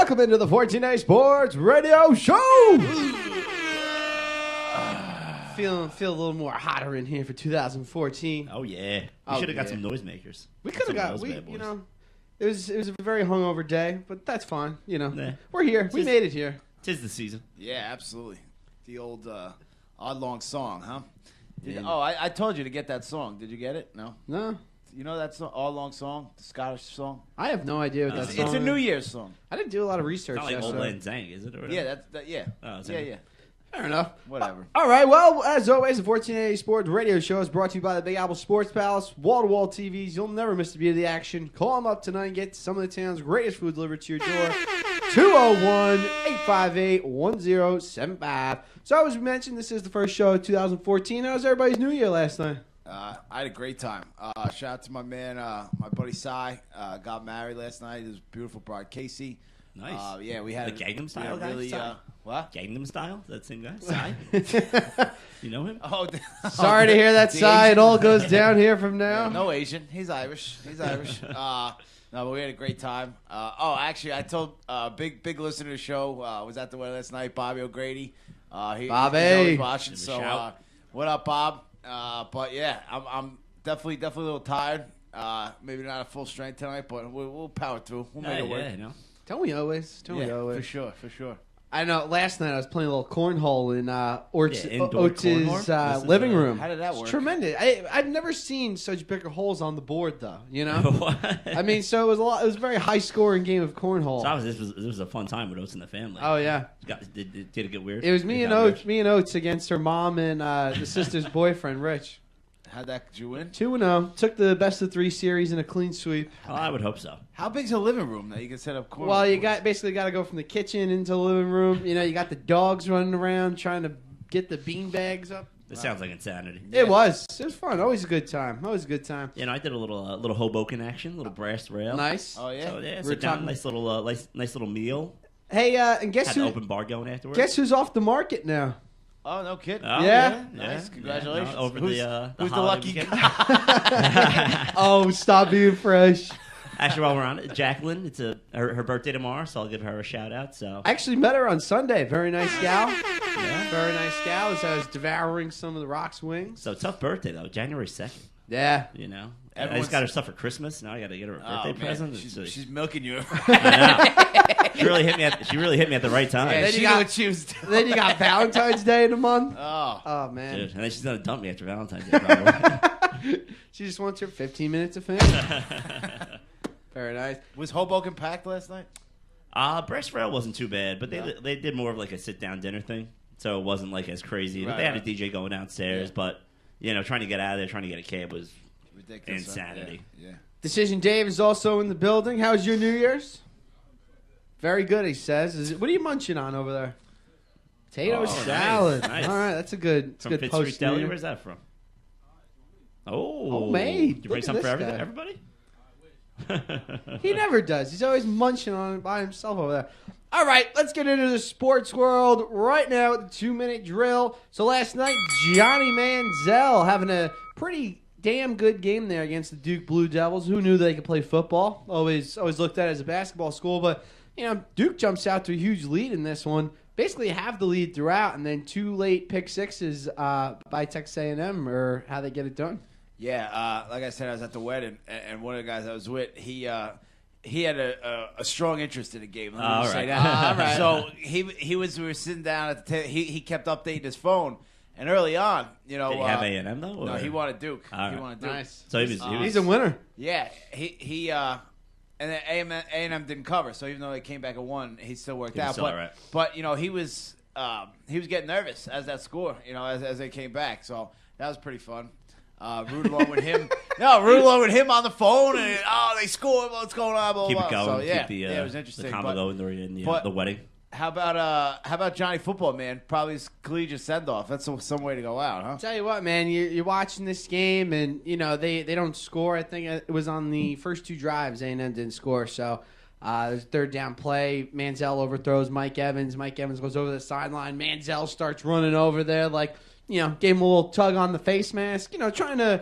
Welcome into the 14A Sports Radio Show. Feel a little more hotter in here for 2014. Oh yeah, we should have got some noisemakers. We could have got it was a very hungover day, but that's fine. We're here. We made it here. 'Tis the season. Yeah, absolutely. The old odd long song, huh? Yeah. I told you to get that song. Did you get it? No. You know that song, odd long song, the Scottish song? I have no idea what that song is. It's a New Year's song. I didn't do a lot of research. Not like Old Lang Syne, is it? Or yeah, yeah. Oh, yeah. Fair enough. Whatever. All right. Well, as always, the 1480 Sports Radio Show is brought to you by the Big Apple Sports Palace, wall-to-wall TVs. You'll never miss a beat of the action. Call them up tonight and get some of the town's greatest food delivered to your door. 201-858-1075. So, as we mentioned, this is the first show of 2014. How was everybody's New Year last night? I had a great time. Shout out to my man, my buddy Cy. Got married last night. His beautiful bride, Casey. Nice. Yeah, we had the Gangnam Style guy. Really, what? Gangnam Style? Is that the same guy? Cy? You know him? Sorry to hear that, Cy. It all goes down here from now. Yeah, no Asian. He's Irish. No, but we had a great time. Actually, I told big listener to the show. Was at the wedding last night. Bobby O'Grady. Bobby, he's always watching. So, what up, Bob? But yeah, I'm definitely a little tired. Maybe not at full strength tonight, but we'll power through. We'll make it work. Yeah, you know. Don't we always? For sure. I know. Last night I was playing a little cornhole in Otis' living room. How did that work? It's tremendous. I've never seen such bigger holes on the board, though. You know. What? I mean, so it was a very high scoring game of cornhole. So this was a fun time with Oates and the family. Oh yeah. Did it get weird? It was me and Oates against her mom and the sister's boyfriend, Rich. How'd that get you in? 2-0. Took the best of 3 series in a clean sweep. Oh, I would hope so. How big's a living room that you can set up cornhole? Well, you basically got to go from the kitchen into the living room. You got the dogs running around trying to get the bean bags up. This sounds like insanity. It was fun. Always a good time. I did a little Hoboken action, little brass rail. Nice. Oh yeah. So yeah, sit down, nice little meal. Hey, and guess Had who? an open bar going afterwards. Guess who's off the market now? Oh, no kidding. Oh, Yeah. Nice. Congratulations. Yeah, over who's the lucky weekend. guy? Oh, stop being fresh. Actually, while we're on it, Jacqueline, it's her birthday tomorrow, so I'll give her a shout out. So I actually met her on Sunday. Very nice gal. Yeah. Very nice gal. As I was devouring some of the Rock's wings. So tough birthday though, January 2nd. Yeah. I just got her stuff for Christmas. Now I got to get her a birthday present. She's milking you. I know. She really hit me at the right time. Yeah, she knew what she was doing. Then you got Valentine's Day in a month. Oh man. Dude, and then she's gonna dump me after Valentine's Day. Probably. She just wants her 15 minutes of fame. Very nice. Was Hoboken packed last night? Brass Rail wasn't too bad, but they did more of like a sit down dinner thing, so it wasn't like as crazy. They had a DJ going downstairs, but trying to get out of there, trying to get a cab was ridiculous. Insanity. Yeah. Decision Dave is also in the building. How's your New Year's? Very good, he says. What are you munching on over there? Potato salad. Nice. All right, that's a good. From Pitt Street Deli. Where's that from? Homemade. You bring some for everybody? He never does. He's always munching on it by himself over there. All right, let's get into the sports world right now with the 2-minute drill. So last night, Johnny Manziel having a pretty damn good game there against the Duke Blue Devils. Who knew they could play football? Always looked at it as a basketball school, but Duke jumps out to a huge lead in this one. Basically have the lead throughout, and then 2 late pick sixes by Texas A&M or how they get it done. Yeah, like I said, I was at the wedding, and one of the guys I was with, he had a strong interest in the game. Let me just say that. All right. So we were sitting down at the table. He kept updating his phone, and early on, Did he have A&M though? No, he wanted Duke. All He wanted Duke. Nice. So he was He's a winner. Yeah, he and then A&M didn't cover, so even though they came back at 1, he still worked out. Still all right. But he was getting nervous as that score, as they came back. So that was pretty fun. Root along with him. Root along with him on the phone, and they scored. What's going on? Blah, keep blah, it going. So, yeah, Keep the, it was interesting. The combo going during the wedding. How about Johnny Football, man? Probably his collegiate send off. That's some way to go out, huh? Tell you what, man, you're watching this game, and they don't score. I think it was on the first 2 drives. A&M didn't score, so there's 3rd down play. Manziel overthrows Mike Evans. Mike Evans goes over the sideline. Manziel starts running over there gave him a little tug on the face mask, trying to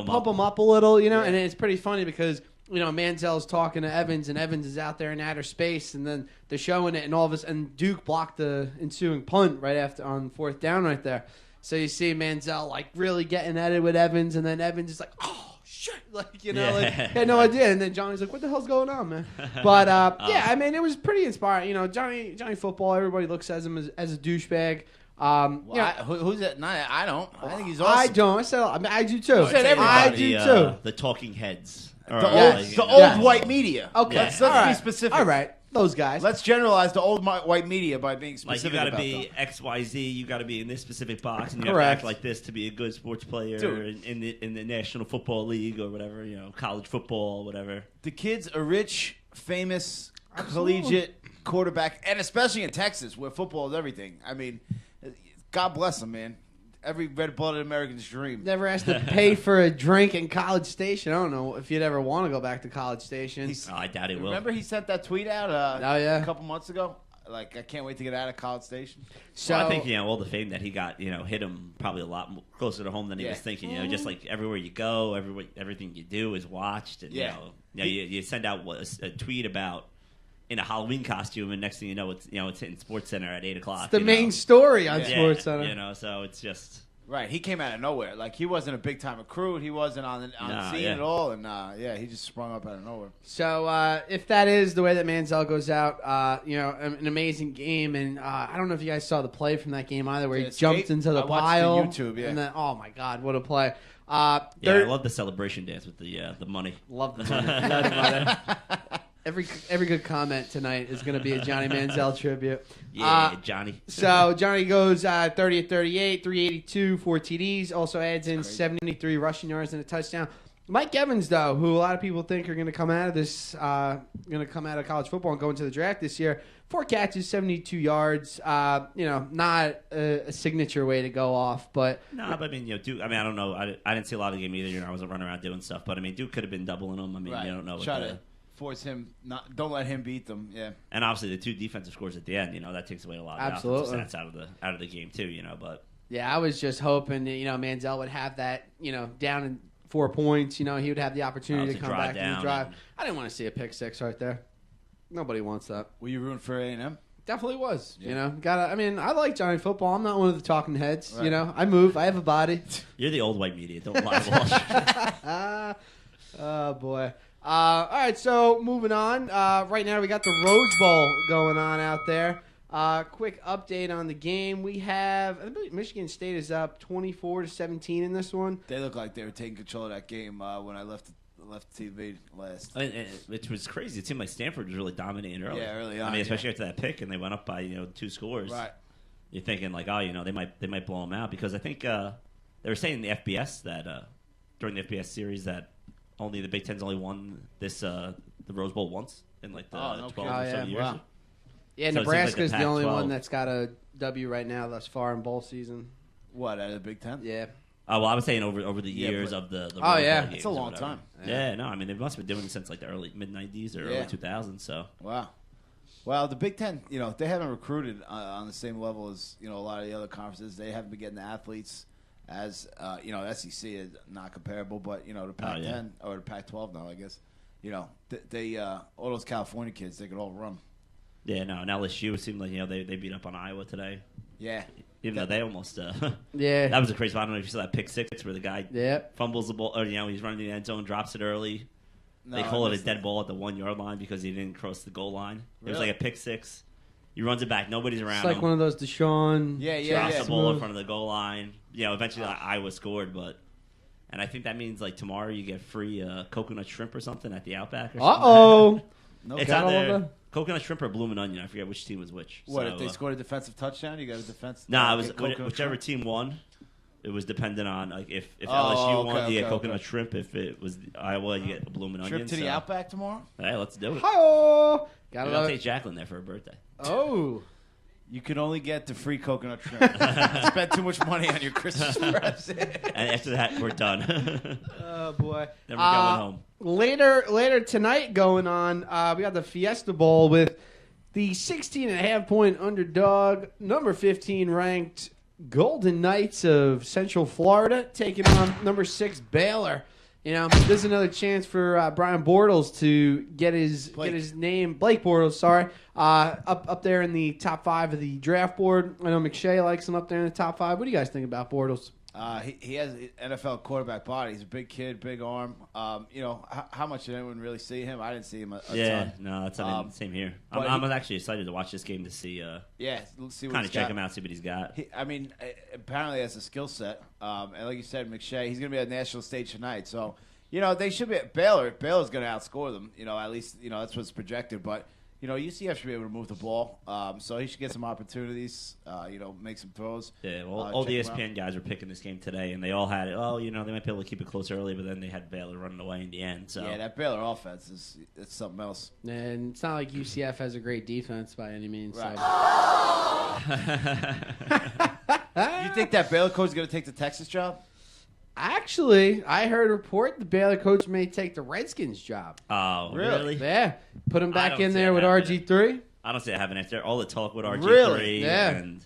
pump him up a little, and it's pretty funny because Manziel's talking to Evans, and Evans is out there in outer space, and then they're showing it, and all of us, and Duke blocked the ensuing punt right after on 4th down right there. So you see Manzeil like really getting at it with Evans, and then Evans is like, oh shit, like he had no idea, and then Johnny's like, what the hell's going on, man? But it was pretty inspiring. Johnny Football, everybody looks at him as a douchebag. Who's that? No, I don't. I think he's awesome. I don't. I do too. I do too. The talking heads. The old white media. Okay, let's be specific. All right, those guys. Let's generalize the old white media by being specific. Like you got to be XYZ. You got to be in this specific box, and you have to act like this to be a good sports player in the National Football League or whatever. College football, whatever. The kid's a rich, famous, collegiate quarterback, and especially in Texas, where football is everything. I mean, God bless him, man. Every red-blooded American's dream. Never has to pay for a drink in College Station. I don't know if you'd ever want to go back to College Station. I doubt he will. Remember he sent that tweet out a couple months ago? Like, I can't wait to get out of College Station. So I think, all the fame that he got, hit him probably a lot closer to home than he was thinking. Just like everywhere you go, everything you do is watched. And, you send out a tweet about in a Halloween costume, and next thing you know, it's hitting Sports Center at 8 o'clock. It's the main story on Sports Center. So it's just right. He came out of nowhere. Like he wasn't a big time recruit. He wasn't on scene at all, and he just sprung up out of nowhere. So if that is the way that Manziel goes out, an amazing game, and I don't know if you guys saw the play from that game either, where he jumped into the pile. Watched the YouTube, and then oh my God, what a play! I love the celebration dance with the money. Love the money. Every good comment tonight is going to be a Johnny Manziel tribute. Yeah, Johnny. So Johnny goes 30 of 38, 382, 4 TDs. Also adds in 73 rushing yards and a touchdown. Mike Evans, though, who a lot of people think are going to come out of college football and go into the draft this year, 4 catches, 72 yards. Not a signature way to go off, but I mean, Duke. I mean, I don't know. I didn't see a lot of the game either. I wasn't running around doing stuff, but I mean, Duke could have been doubling them. I mean, you don't know. Try to force him. Don't let him beat them. Yeah. And obviously, the 2 defensive scores at the end. That takes away a lot of the offensive stats out of the game too. But yeah, I was just hoping that Manziel would have that down in 4 points. He would have the opportunity to come back and drive. I didn't want to see a pick six right there. Nobody wants that. Were you rooting for A&M? Definitely was. Yeah. I like Johnny Football. I'm not one of the talking heads. Right. I move. I have a body. You're the old white media. Don't lie. Oh boy. All right, so moving on. Right now we got the Rose Bowl going on out there. Quick update on the game. We have, I believe Michigan State is up 24-17 in this one. They look like they were taking control of that game when I left TV last. Which was crazy. It seemed like Stanford was really dominating early. Yeah, early on. I mean, especially after that pick, and they went up by 2 scores. Right. You're thinking like, they might blow them out, because I think they were saying in the FBS that during the FBS series that only the Big Ten's only won the Rose Bowl once in like the 12 or so years. Wow. Yeah, so Nebraska's the only one that's got a W right now thus far in bowl season. What, out of the Big Ten? Yeah. Well, I was saying over the years of the Rose Bowl games. It's a long time. Yeah, no, I mean, they must have been doing it since like the early mid-90s or early 2000s. So wow. Well, the Big Ten, they haven't recruited on the same level as a lot of the other conferences. They haven't been getting the athletes as SEC is not comparable, but the Pac-10 or the Pac-12 now, I guess. They all those California kids, they could all run. Yeah, no, and LSU seemed like they beat up on Iowa today. Yeah. Even though they almost yeah, that was a crazy. I don't know if you saw that pick six where the guy fumbles the ball, or he's running the end zone, drops it early. No, they call it a dead ball at the 1 yard line because he didn't cross the goal line. Really? It was like a pick six. He runs it back, nobody's around. It's like him. One of those Deshaun. Drops the ball in front of the goal line. Eventually Iowa scored, and I think that means like tomorrow you get free coconut shrimp or something at the Outback. It's out there. Coconut shrimp or bloomin' onion. I forget which team was which. What, if they scored a defensive touchdown, you got a defense? Nah, it was whichever team won. It was dependent on like if LSU won, you get coconut shrimp. If it was Iowa, you get a bloomin' onion. Trip to the Outback tomorrow? Hey, let's do it. Hi-oh! I'll take Jacqueline there for her birthday. Oh. You can only get the free coconut shrimp. Spend too much money on your Christmas present. And after that, we're done. Oh, boy. Then we're going home. Later tonight going on, we got the Fiesta Bowl with the 16.5-point underdog, number 15 ranked Golden Knights of Central Florida taking on number 6 Baylor. this is another chance for Brian Bortles to get his name, Blake Bortles, sorry, up there in the top 5 of the draft board. I know McShay likes him up there in the top 5. What do you guys think about Bortles? He has an NFL quarterback body. He's a big kid, big arm. How much did anyone really see him? I didn't see him a ton. No, it's same here. I'm actually excited to watch this game to see. Let's see what kind of check him out, see what he's got. Apparently has a skill set. And like you said, McShay, he's going to be on national stage tonight. So, they should be at Baylor. Baylor's going to outscore them. At least, that's what's projected. But, UCF should be able to move the ball. So he should get some opportunities, make some throws. Yeah, well, all the ESPN guys were picking this game today, and they all had it. Oh, they might be able to keep it close early, but then they had Baylor running away in the end. So yeah, that Baylor offense it's something else. And it's not like UCF has a great defense by any means. Right. So. You think that Baylor coach is going to take the Texas job? Actually, I heard a report the Baylor coach may take the Redskins job. Oh, really? Yeah. Put him back in there with RG3. I don't see it happening after all the talk with RG3. Really? Yeah. And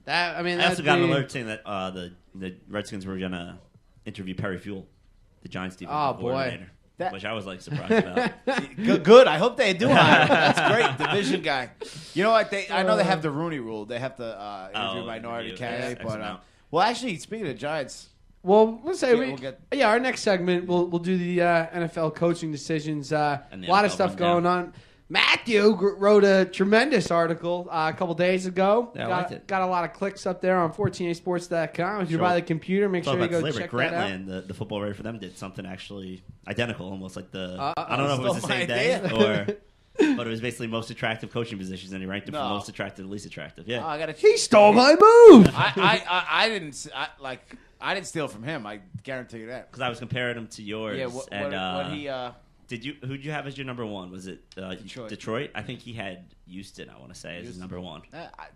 I also got an alert saying that the Redskins were going to interview Perry Fuel, the Giants defensive coordinator. Which I was surprised about. Good. I hope they do hire him. That's great. Division guy. You know what? I know they have the Rooney rule. They have to interview minority candidate. But actually, speaking of Giants. Well, let's say our next segment we'll do the NFL coaching decisions. A lot of stuff going on. Matthew wrote a tremendous article a couple days ago. Yeah, I liked it. Got a lot of clicks up there on 14asports.com. If you're by the computer, make sure you go check that out. Grantland, the football writer for them, did something actually identical, almost like the. I don't know if it was the same day but it was basically most attractive coaching positions, and he ranked them from most attractive to least attractive. Yeah, he stole my move. I didn't steal from him. I guarantee you that. Because I was comparing him to yours. Yeah, who'd you have as your number one? Was it Detroit? I think he had Houston, I want to say, as his number one.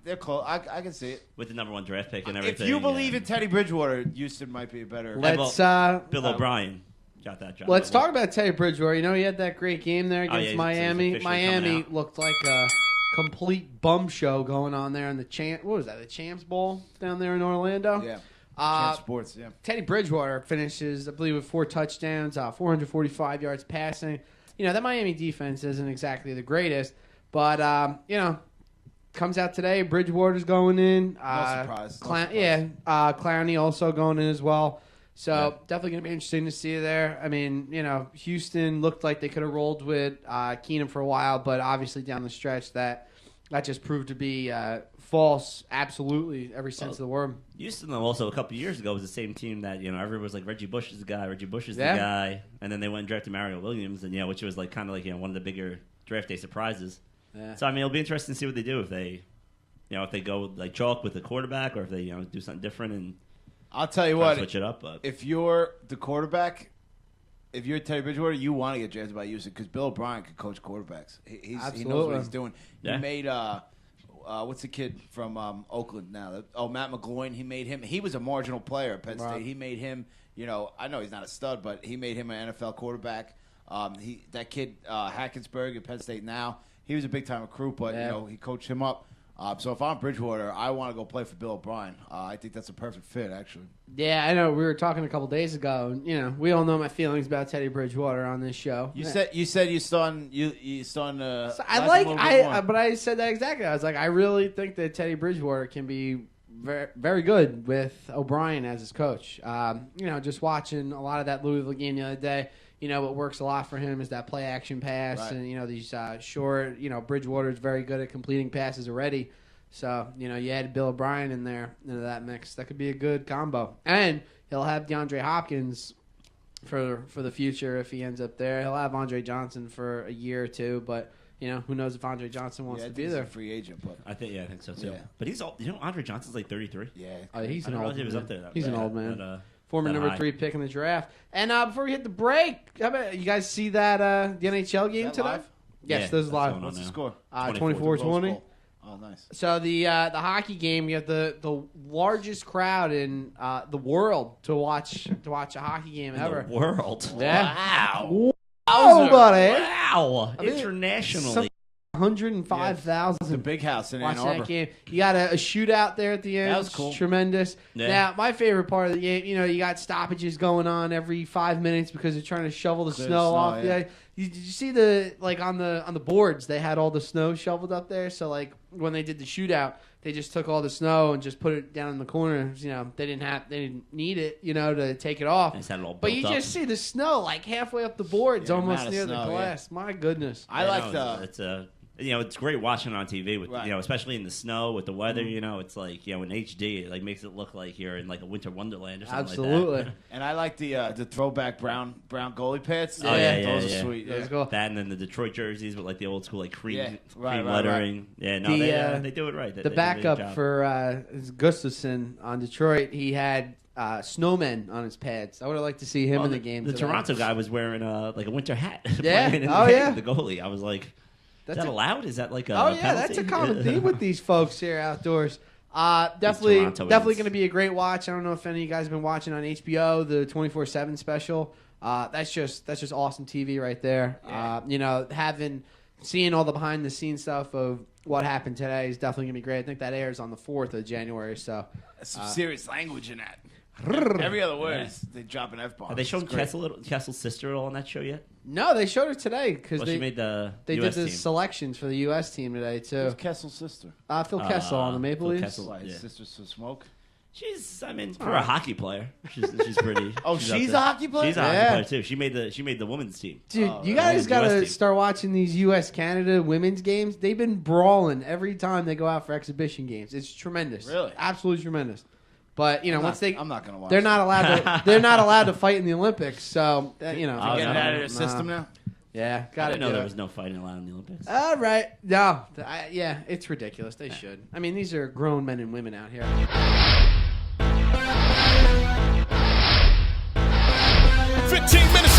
They're close. I can see it. With the number one draft pick and everything. If you believe in Teddy Bridgewater, Houston might be a better. Bill O'Brien got that job. Let's talk about Teddy Bridgewater. He had that great game there against Miami. Miami looked like a complete bum show going on there in the the Champs Bowl down there in Orlando? Yeah. Sports, yeah. Teddy Bridgewater finishes, I believe, with 4 touchdowns, 445 yards passing. That Miami defense isn't exactly the greatest, but comes out today. Bridgewater's going in. No surprise. Clowney also going in as well. So definitely going to be interesting to see there. I mean, Houston looked like they could have rolled with Keenum for a while, but obviously down the stretch that just proved to be false, absolutely, every sense of the word. Houston, though, also a couple years ago was the same team that everyone was like Reggie Bush is the guy, the guy, and then they went and drafted Mario Williams, and which was kind of one of the bigger draft day surprises. Yeah. So I mean, it'll be interesting to see what they do if they, if they go chalk with the quarterback or if they do something different and. I'll tell you what, switch it up. But if you're the quarterback. If you're Teddy Bridgewater, you want to get drafted by Houston because Bill O'Brien can coach quarterbacks. He knows what he's doing. Yeah. He made what's the kid from Oakland now? Matt McGloin. He made him. He was a marginal player at Penn State. He made him. I know he's not a stud, but he made him an NFL quarterback. That kid Hackensburg at Penn State now. He was a big time recruit, but he coached him up. So if I'm Bridgewater, I want to go play for Bill O'Brien. I think that's a perfect fit, actually. Yeah, I know. We were talking a couple days ago. We all know my feelings about Teddy Bridgewater on this show. You said you ston. But I said that exactly. I was like, I really think that Teddy Bridgewater can be very, very good with O'Brien as his coach. Just watching a lot of that Louisville game the other day. What works a lot for him is that play action pass, right. And these short. Bridgewater's very good at completing passes already. So you add Bill O'Brien in there into that mix. That could be a good combo, and he'll have DeAndre Hopkins for the future if he ends up there. He'll have Andre Johnson for a year or two, but who knows if Andre Johnson wants to be there. He's a free agent, but I think so too. Yeah. But he's old. Andre Johnson's like 33. Yeah, he's an old man. He was up there. He's an old man. Former number 3 pick in the draft. And before we hit the break, how about you guys see that the NHL game today? Live? Yes, this is live. What's the score? 24-20. Oh, nice. So the hockey game, you have the largest crowd in the world to watch a hockey game ever. The world. Yeah. Wow. Oh, buddy. Wow. Internationally. 105,000. The big house in Ann Watching that Arbor. game. You got a shootout there at the end. That was cool. Tremendous. Yeah. Now, my favorite part of the game, you got stoppages going on every 5 minutes because they're trying to shovel the snow off. Yeah. Did you see the on the boards? They had all the snow shoveled up there. So when they did the shootout, they just took all the snow and just put it down in the corners. They didn't need it, to take it off. They just had it all But you built up. just see the snow halfway up the boards, Yeah, almost amount of near snow, the glass. My goodness. I like the. It's great watching it on TV with Right. especially in the snow with the weather. It's like in HD, it makes it look like you're in like a winter wonderland or something Absolutely. like that. And I like the throwback brown goalie pads. Oh, yeah, those yeah. are sweet. Those Yeah. are cool. That and then the Detroit jerseys with like the old school cream Yeah, right, lettering. Yeah, no, they do it right. They The do a good backup job. for Gustafson on Detroit, he had snowmen on his pads. I would have liked to see him in the game. The today. Toronto guy was wearing like a winter hat. Yeah. playing in Oh, the, yeah. The goalie. I was like, is that allowed? Is that like a Oh yeah, penalty? that's a common theme with these folks here outdoors. Torontoans. Definitely going to be a great watch. I don't know if any of you guys have been watching on HBO the 24/7 special. That's just awesome TV right there. Yeah. Seeing all the behind the scenes stuff of what happened today is definitely going to be great. I think that airs on the 4th of January. So That's some serious language in that. Every other word is they drop an F-bomb. Have they shown Kessel's sister at all on that show yet? no, they showed it today because She made the they US did the team. selections for the U.S. team today too. Who's Kessel's sister? Phil Kessel on the Maple Phil Leafs. Kessel. Why, his Yeah. sister's to smoke? She's, for a hockey player, she's pretty. Oh, up she's there. a hockey player? She's a Yeah. hockey player too. She made the women's team. Dude, Oh, you the guys women's got to US team. start watching these U.S.-Canada women's games. They've been brawling every time they go out for exhibition games. It's tremendous. Really? Absolutely tremendous. But, I'm once not going to watch. they're not allowed to fight in the Olympics. So, Oh, Getting no. out of their system now. Yeah, I got to didn't know there was no fighting allowed in the Olympics. All right. No. It's ridiculous. They should. I mean, these are grown men and women out here. 15 minutes